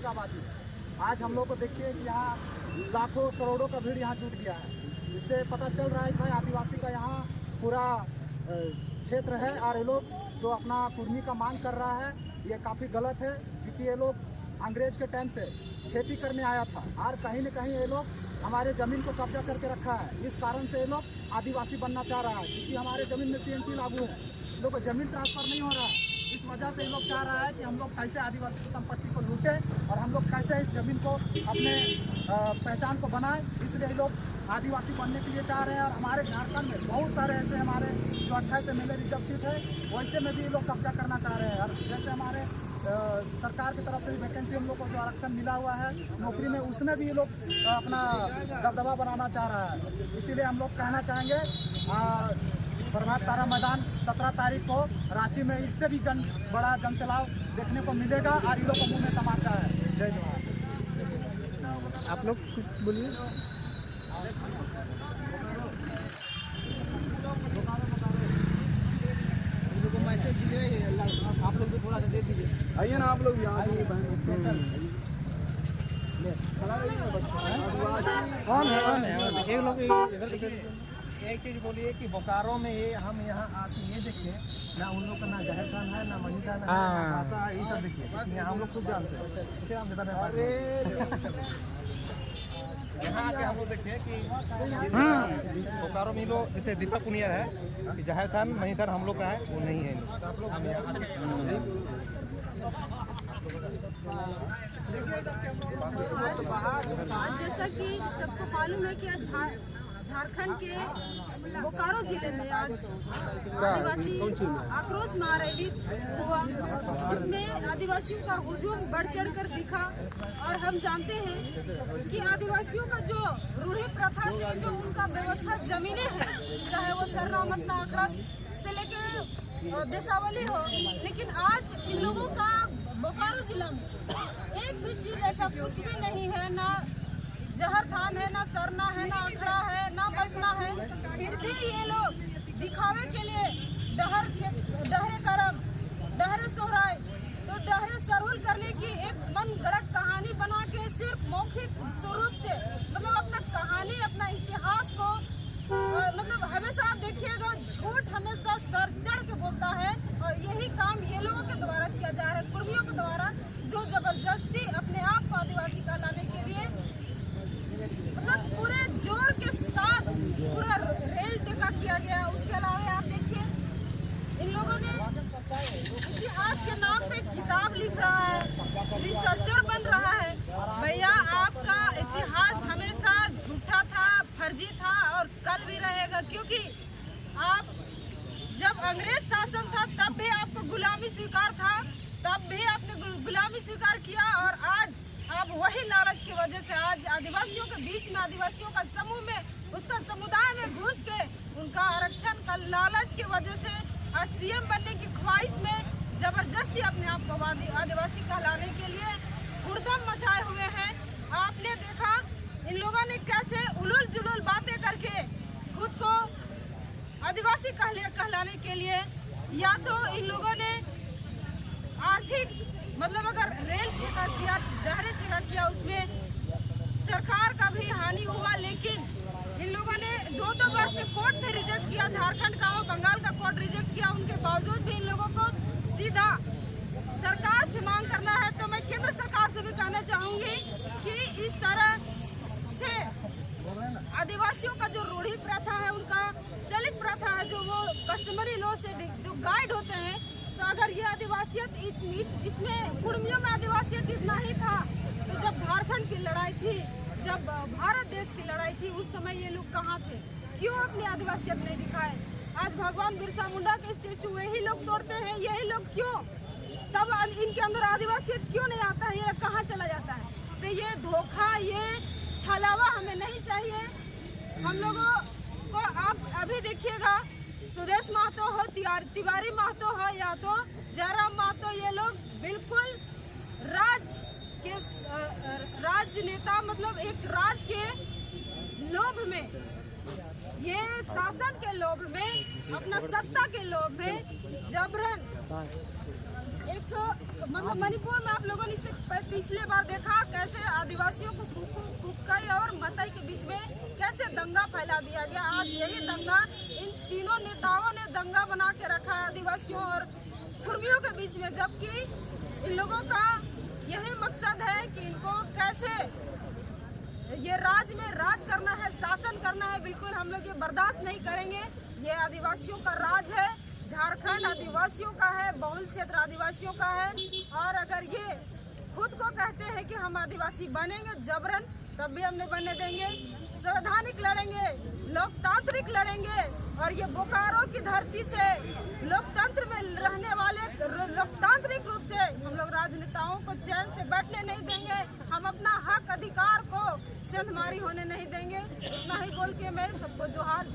अधिक आबादी है। आज हम लोग को देखिए कि यहाँ लाखों करोड़ों का भीड़ यहाँ जुट गया है। इससे पता चल रहा है कि भाई आदिवासी का यहाँ पूरा क्षेत्र है और ये लोग जो अपना कुर्मी का मांग कर रहा है ये काफ़ी गलत है, क्योंकि ये लोग अंग्रेज के टाइम से खेती करने आया था और कहीं न कहीं ये लोग हमारे ज़मीन को कब्जा करके रखा है। इस कारण से ये लोग आदिवासी बनना चाह रहा है, क्योंकि हमारे ज़मीन में CNT लागू है, लोग को ज़मीन ट्रांसफ़र नहीं हो रहा है। इस वजह से ये लोग चाह रहा है कि हम लोग कैसे आदिवासी की संपत्ति को लूटें और हम लोग कैसे इस ज़मीन को अपने पहचान को बनाएं। इसलिए ये लोग आदिवासी बनने के लिए चाह रहे हैं। और हमारे झारखंड में बहुत सारे ऐसे हमारे जो 28 MLA रिजर्व सीट है वैसे में भी ये लोग कब्जा करना चाह रहे हैं। और जैसे हमारे सरकार की तरफ से भी वैकेंसी हम लोग को जो आरक्षण मिला हुआ है नौकरी में, उसमें भी ये लोग अपना दबदबा बनाना चाह रहा है। इसीलिए हम लोग कहना चाहेंगे प्रभात तारा मैदान 17 तारीख को रांची में इससे भी बड़ा जनसैलाब देखने को मिलेगा और ये लोग को मुँह में तमाचा है। जय जवाहर। आप लोग कुछ बोलिए। मैसेज दीजिए, आप लोग भी थोड़ा सा दे दीजिए। आइए ना आप लोग यहाँ एक चीज़ बोलिए कि बोकारो में ये हम यहाँ आके ये देखिए ना, उन लोग का ना जहर खान है ना मनी खान है ना खाता है, ये सब देखिए हम लोग खुद जानते हैं। क्या हम बता यहाँ आके हम लोग देखिए कि बोकारो में लोग जैसे दीपक पुनियर है कि जहर खान मनी खान हम लोग का है, वो नहीं है। हम यहाँ आज जैसा कि सबको मालूम है कि झारखंड के बोकारो जिले में आज आदिवासी आक्रोश महारैली हुआ, जिसमें आदिवासियों का हुजूम बढ़ चढ़कर दिखा। और हम जानते हैं कि आदिवासियों का जो रूढ़ी प्रथा से जो उनका व्यवस्था जमीनें हैं, चाहे वो सरना मसना आंकड़ा से लेकर देशावली हो, लेकिन आज इन लोगों का बोकारो जिला में एक भी चीज ऐसा कुछ भी नहीं है, ना जहर थान है, ना सरना है, ना अखड़ा है, ना बसना है। फिर भी ये लोग दिखावे के लिए डहरे करम, डहरे सोहराय, तो डहरे सरहुल करने की एक मन गढ़ंत कहानी बना के सिर्फ मौखिक रूप से मतलब अपना कहानी, अपना इतिहास को मतलब हमेशा आप देखिएगा झूठ हमेशा सर चढ़ के बोलता है। और यही काम ये लोगों के द्वारा किया जा रहा है, कुर्मियों के द्वारा, जो जबरदस्ती अपने आप को आदिवासी कहलाने के लिए मतलब पूरे जोर के साथ पूरा रेल टेका किया गया। उसके अलावा आप देखिए इन लोगों ने इतिहास के नाम पे किताब लिख रहा है, रिसर्चर बन रहा है। भैया आपका इतिहास हमेशा झूठा था, फर्जी था और कल भी रहेगा, क्योंकि आप जब अंग्रेज शासन था तब भी आपको गुलामी स्वीकार था, तब भी आपने गुलामी स्वीकार किया। और आज आप वही लालच की वजह से आज आदिवासियों के बीच में, आदिवासियों का समूह में, उसका समुदाय में घुस के उनका आरक्षण का लालच की वजह से आज CM बनने की ख्वाहिश में जबरदस्ती अपने आप को आदिवासी कहलाने के लिए उड़दम मचाए हुए हैं। आपने देखा इन लोगों ने कैसे उलूल जुलूल बातें करके खुद को आदिवासी कहलाने के लिए, या तो इन लोगों ने आर्थिक मतलब अगर रेल छेका किया, डहरे छेका किया, उसमें सरकार का भी हानि हुआ। लेकिन इन लोगों ने दो बार से कोर्ट में रिजेक्ट किया, झारखंड का और बंगाल का कोर्ट रिजेक्ट किया, उनके बावजूद भी इन लोगों को सीधा सरकार से मांग करना है। तो मैं केंद्र सरकार से भी कहना चाहूँगी कि इस तरह से आदिवासियों का जो रूढ़ी प्रथा है, उनका चलित प्रथा है, जो वो कस्टमरी लॉ से जो गाइड होते हैं, तो अगर ये आदिवासियत इसमें कुर्मियों में आदिवासियत इतना ही था, तो जब झारखंड की लड़ाई थी, जब भारत देश की लड़ाई थी, उस समय ये लोग कहाँ थे? क्यों अपनी आदिवासियत नहीं दिखाए? आज भगवान बिरसा मुंडा के स्टेचू वही लोग तोड़ते हैं, यही लोग क्यों? तब इनके अंदर आदिवासियत क्यों नहीं आता है? ये कहाँ चला जाता है? तो ये धोखा, ये छलावा हमें नहीं चाहिए। हम लोगों को आप अभी देखिएगा, सुदेश महतो हो, तिवारी महतो हो, या तो जयराम महतो, ये लोग बिल्कुल राजनेता मतलब एक राज के लोभ में, ये शासन के लोभ में, अपना सत्ता के लोभ में जबरन एक मतलब मणिपुर में आप लोगों ने इससे पिछले बार देखा कैसे आदिवासियों को कुक्कई और मतई के बीच में कैसे दंगा फैला दिया गया। आज यही दंगा इन तीनों नेताओं ने दंगा बना के रखा है आदिवासियों और कुर्मियों के बीच में, जबकि इन लोगों का यही मकसद है कि इनको कैसे ये राज्य में राज करना है, शासन करना है। बिल्कुल हम लोग ये बर्दाश्त नहीं करेंगे। ये आदिवासियों का राज है, झारखंड आदिवासियों का है, बहुल क्षेत्र आदिवासियों का है। और अगर ये खुद को कहते हैं कि हम आदिवासी बनेंगे जबरन, तब भी हम नहीं बनने देंगे। संवैधानिक लड़ेंगे, लोकतांत्रिक लड़ेंगे और ये बोकारो की धरती से लोकतंत्र में रहने वाले लोकतांत्रिक रूप से हम लोग राजनेताओं को चैन से बैठने नहीं देंगे। हम अपना हक अधिकार को सेंधमारी होने नहीं देंगे। इतना ही बोल के मैं सबको जोहार।